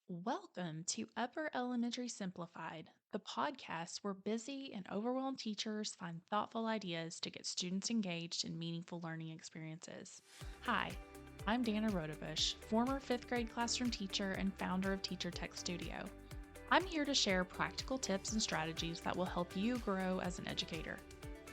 Welcome to Upper Elementary Simplified, the podcast where busy and overwhelmed teachers find thoughtful ideas to get students engaged in meaningful learning experiences. Hi, I'm Danna Rodebush, former fifth grade classroom teacher and founder of Teacher Tech Studio. I'm here to share practical tips and strategies that will help you grow as an educator.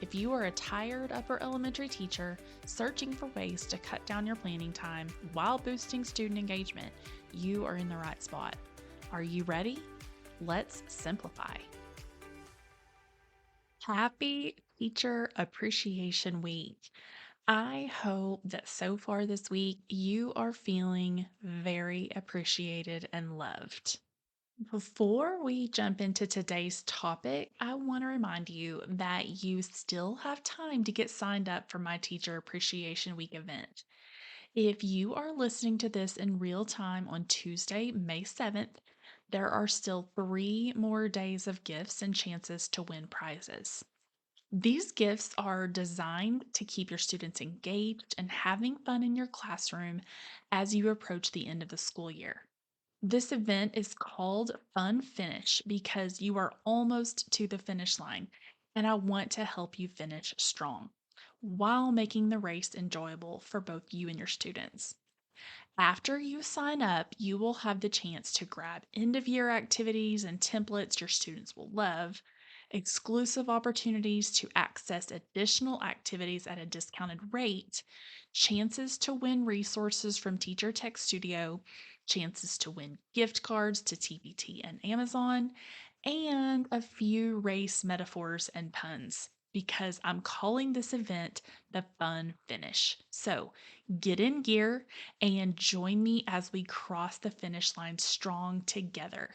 If you are a tired upper elementary teacher searching for ways to cut down your planning time while boosting student engagement, you are in the right spot. Are you ready? Let's simplify. Happy Teacher Appreciation Week. I hope that so far this week you are feeling very appreciated and loved. Before we jump into today's topic, I want to remind you that you still have time to get signed up for my Teacher Appreciation Week event. If you are listening to this in real time on Tuesday, May 7th, there are still 3 more days of gifts and chances to win prizes. These gifts are designed to keep your students engaged and having fun in your classroom as you approach the end of the school year. This event is called Fun Finish because you are almost to the finish line, and I want to help you finish strong while making the race enjoyable for both you and your students. After you sign up, you will have the chance to grab end of year activities and templates your students will love, exclusive opportunities to access additional activities at a discounted rate, chances to win resources from Teacher Tech Studio, chances to win gift cards to TPT and Amazon, and a few race metaphors and puns. Because I'm calling this event the Fun Finish. So get in gear and join me as we cross the finish line strong together.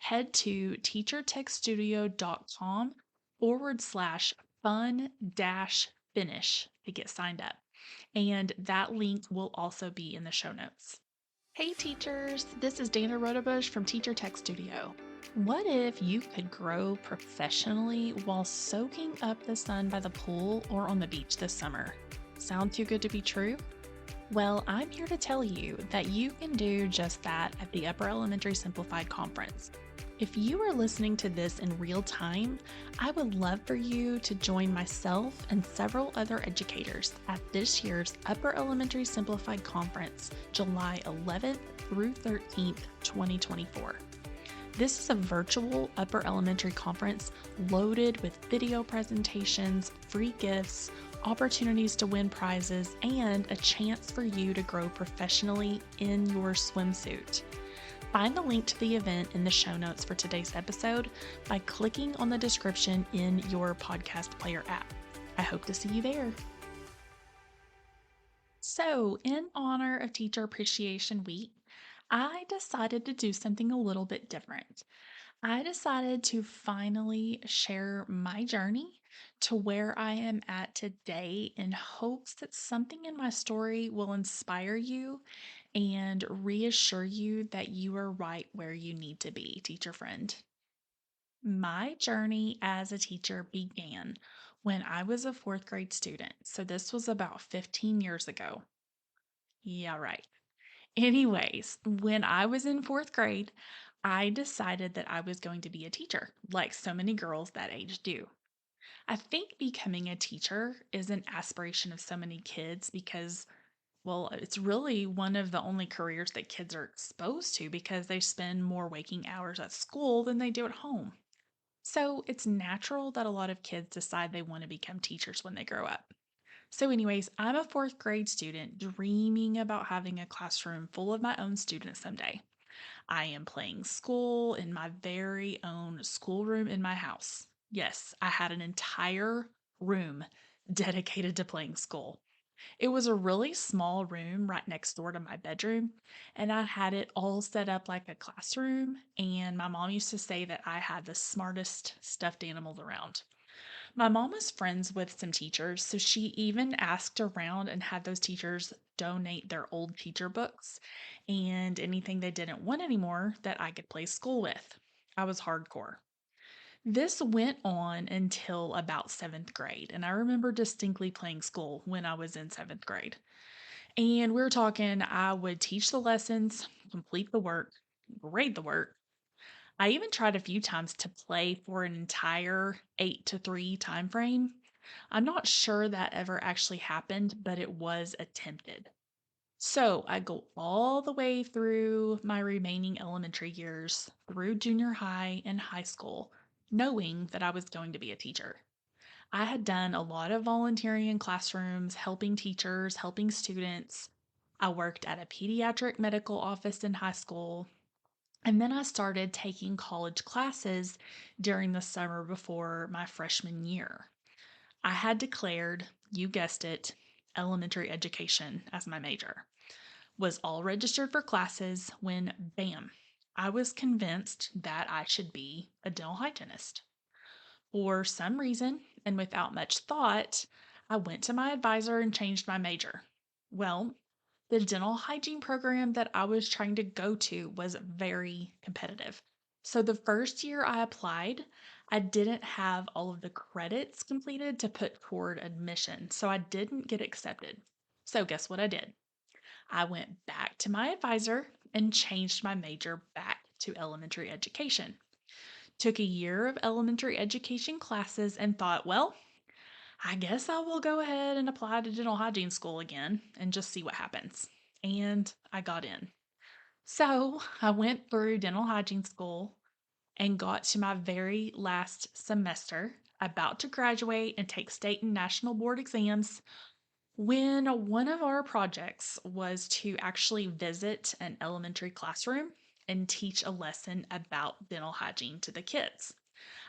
Head to teachertechstudio.com/fun dash finish to get signed up. And that link will also be in the show notes. Hey teachers, this is Danna Rodebush from Teacher Tech Studio. What if you could grow professionally while soaking up the sun by the pool or on the beach this summer? Sound too good to be true? Well, I'm here to tell you that you can do just that at the Upper Elementary Simplified Conference. If you are listening to this in real time, I would love for you to join myself and several other educators at this year's Upper Elementary Simplified Conference, July 11th through 13th, 2024. This is a virtual upper elementary conference loaded with video presentations, free gifts, opportunities to win prizes, and a chance for you to grow professionally in your swimsuit. Find the link to the event in the show notes for today's episode by clicking on the description in your podcast player app. I hope to see you there. So, in honor of Teacher Appreciation Week, I decided to do something a little bit different. I decided to finally share my journey to where I am at today in hopes that something in my story will inspire you and reassure you that you are right where you need to be, teacher friend. My journey as a teacher began when I was a fourth grade student. So this was about 15 years ago. Yeah, right. Anyways, when I was in fourth grade, I decided that I was going to be a teacher, like so many girls that age do. I think becoming a teacher is an aspiration of so many kids because, well, it's really one of the only careers that kids are exposed to because they spend more waking hours at school than they do at home. So it's natural that a lot of kids decide they want to become teachers when they grow up. So, anyways, I'm a fourth grade student dreaming about having a classroom full of my own students someday. I am playing school in my very own schoolroom in my house. Yes, I had an entire room dedicated to playing school. It was a really small room right next door to my bedroom, and I had it all set up like a classroom. And my mom used to say that I had the smartest stuffed animals around. My mom was friends with some teachers, so she even asked around and had those teachers donate their old teacher books and anything they didn't want anymore that I could play school with. I was hardcore. This went on until about seventh grade, and I remember distinctly playing school when I was in seventh grade. And we were talking, I would teach the lessons, complete the work, grade the work. I even tried a few times to play for an entire 8 to 3 time frame. I'm not sure that ever actually happened, but it was attempted. So I go all the way through my remaining elementary years, through junior high and high school, knowing that I was going to be a teacher. I had done a lot of volunteering in classrooms, helping teachers, helping students. I worked at a pediatric medical office in high school, and then I started taking college classes during the summer before my freshman year. I had declared, you guessed it, elementary education as my major. Was all registered for classes when, bam, I was convinced that I should be a dental hygienist. For some reason, and without much thought, I went to my advisor and changed my major. Well, the dental hygiene program that I was trying to go to was very competitive. So the first year I applied, I didn't have all of the credits completed to put toward admission, so I didn't get accepted. So guess what I did? I went back to my advisor and changed my major back to elementary education. Took a year of elementary education classes and thought, well, I guess I will go ahead and apply to dental hygiene school again and just see what happens. And I got in. So I went through dental hygiene school and got to my very last semester, about to graduate and take state and national board exams, when one of our projects was to actually visit an elementary classroom and teach a lesson about dental hygiene to the kids.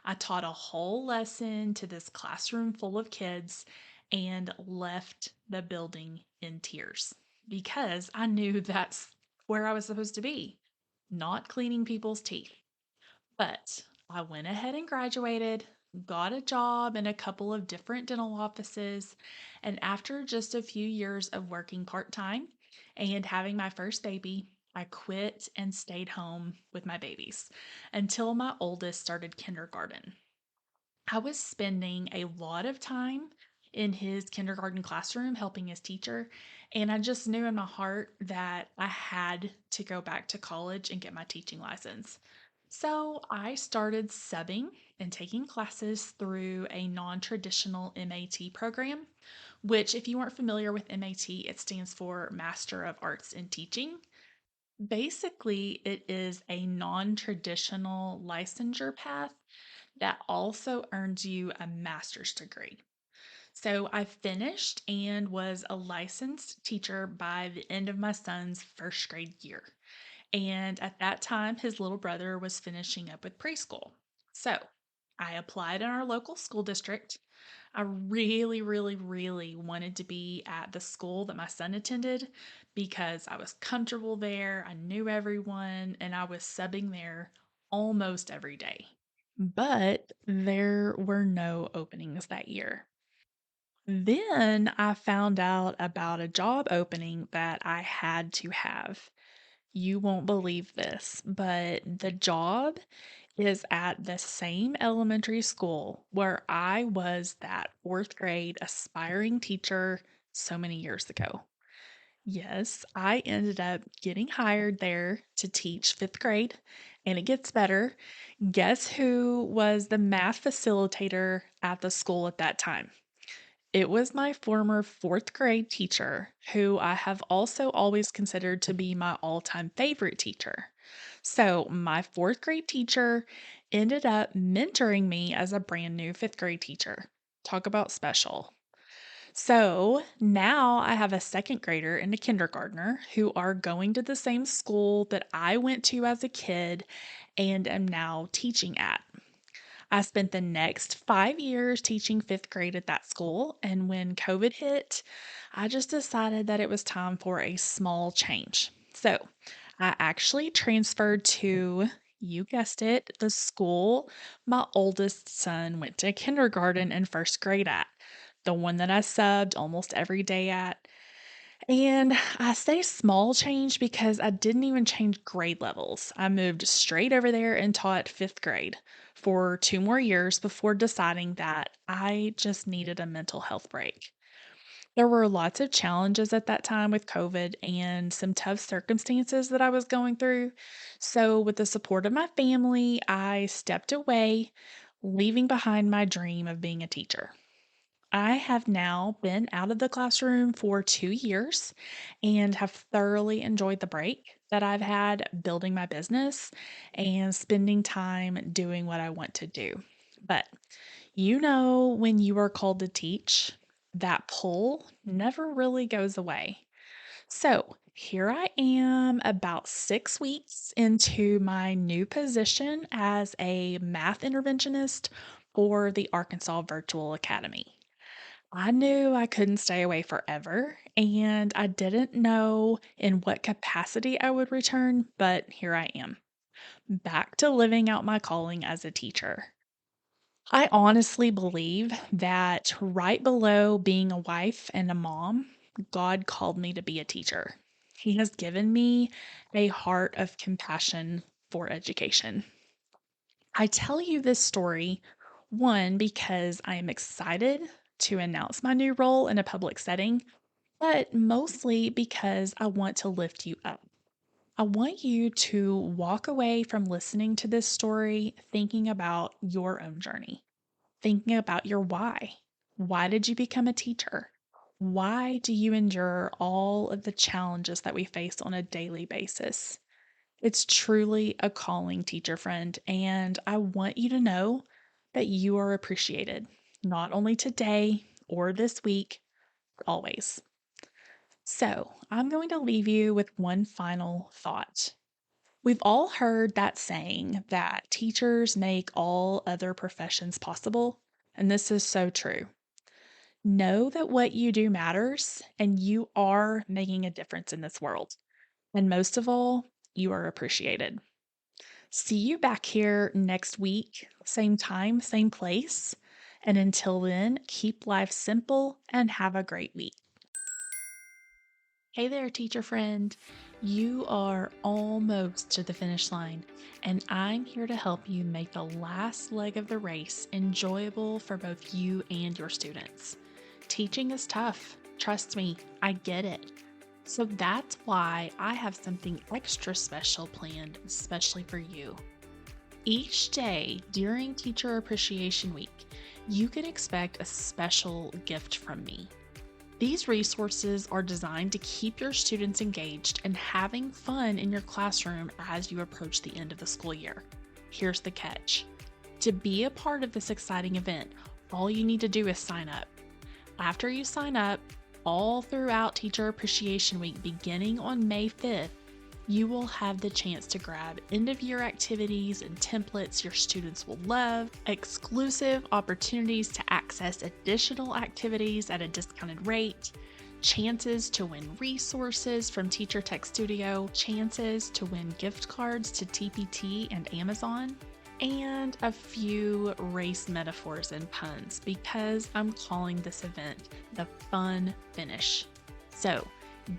I taught a whole lesson to this classroom full of kids and left the building in tears because I knew that's where I was supposed to be, not cleaning people's teeth. But I went ahead and graduated, got a job in a couple of different dental offices, and after just a few years of working part time and having my first baby, I quit and stayed home with my babies until my oldest started kindergarten. I was spending a lot of time in his kindergarten classroom helping his teacher, and I just knew in my heart that I had to go back to college and get my teaching license. So I started subbing and taking classes through a non traditional MAT program, which, if you weren't familiar with MAT, it stands for Master of Arts in Teaching. Basically, it is a non traditional licensure path that also earns you a master's degree. So I finished and was a licensed teacher by the end of my son's first grade year. And at that time, his little brother was finishing up with preschool. So I applied in our local school district. I really, really, really wanted to be at the school that my son attended because I was comfortable there. I knew everyone, and I was subbing there almost every day. But there were no openings that year. Then I found out about a job opening that I had to have. You won't believe this, but the job is at the same elementary school where I was that fourth grade aspiring teacher so many years ago. Yes, I ended up getting hired there to teach fifth grade, and it gets better. Guess who was the math facilitator at the school at that time? It was my former fourth grade teacher, who I have also always considered to be my all time favorite teacher. So, my fourth grade teacher ended up mentoring me as a brand new fifth grade teacher. Talk about special. So now I have a second grader and a kindergartner who are going to the same school that I went to as a kid and am now teaching at. I spent the next 5 years teaching fifth grade at that school. And when COVID hit, I just decided that it was time for a small change. So I actually transferred to, you guessed it, the school my oldest son went to kindergarten and first grade at, the one that I subbed almost every day at. And I say small change because I didn't even change grade levels. I moved straight over there and taught fifth grade for 2 more years before deciding that I just needed a mental health break. There were lots of challenges at that time with COVID and some tough circumstances that I was going through. So, with the support of my family, I stepped away, leaving behind my dream of being a teacher. I have now been out of the classroom for 2 years and have thoroughly enjoyed the break that I've had building my business and spending time doing what I want to do. But when you are called to teach, that pull never really goes away. So here I am about 6 weeks into my new position as a math interventionist for the Arkansas Virtual Academy. I knew I couldn't stay away forever, and I didn't know in what capacity I would return, but here I am, back to living out my calling as a teacher. I honestly believe that right below being a wife and a mom, God called me to be a teacher. He has given me a heart of compassion for education. I tell you this story, one, because I am excited to announce my new role in a public setting, but mostly because I want to lift you up. I want you to walk away from listening to this story thinking about your own journey, thinking about your why. Why did you become a teacher? Why do you endure all of the challenges that we face on a daily basis? It's truly a calling, teacher friend, and I want you to know that you are appreciated, not only today or this week, but always. So, I'm going to leave you with one final thought. We've all heard that saying that teachers make all other professions possible, and this is so true. Know that what you do matters, and you are making a difference in this world. And most of all, you are appreciated. See you back here next week, same time, same place. And until then, keep life simple and have a great week. Hey there, teacher friend. You are almost to the finish line, and I'm here to help you make the last leg of the race enjoyable for both you and your students. Teaching is tough. Trust me, I get it. So that's why I have something extra special planned, especially for you. Each day during Teacher Appreciation Week, you can expect a special gift from me. These resources are designed to keep your students engaged and having fun in your classroom as you approach the end of the school year. Here's the catch. To be a part of this exciting event, all you need to do is sign up. After you sign up, all throughout Teacher Appreciation Week beginning on May 5th, you will have the chance to grab end-of-year activities and templates your students will love, exclusive opportunities to access additional activities at a discounted rate, chances to win resources from Teacher Tech Studio, chances to win gift cards to TPT and Amazon, and a few race metaphors and puns because I'm calling this event the Fun Finish. So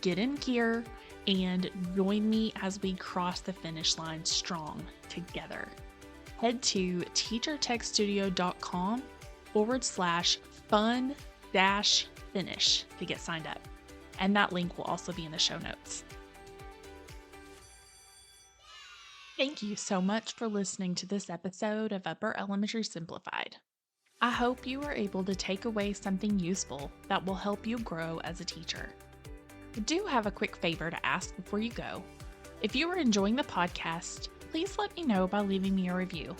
get in gear and join me as we cross the finish line strong together. Head to teachertechstudio.com/fun-finish to get signed up. And that link will also be in the show notes. Thank you so much for listening to this episode of Upper Elementary Simplified. I hope you are able to take away something useful that will help you grow as a teacher. I do have a quick favor to ask before you go. If you are enjoying the podcast, please let me know by leaving me a review.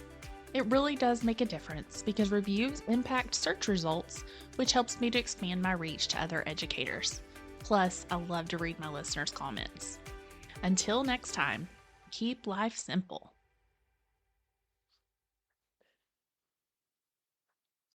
It really does make a difference because reviews impact search results, which helps me to expand my reach to other educators. Plus, I love to read my listeners' comments. Until next time, keep life simple.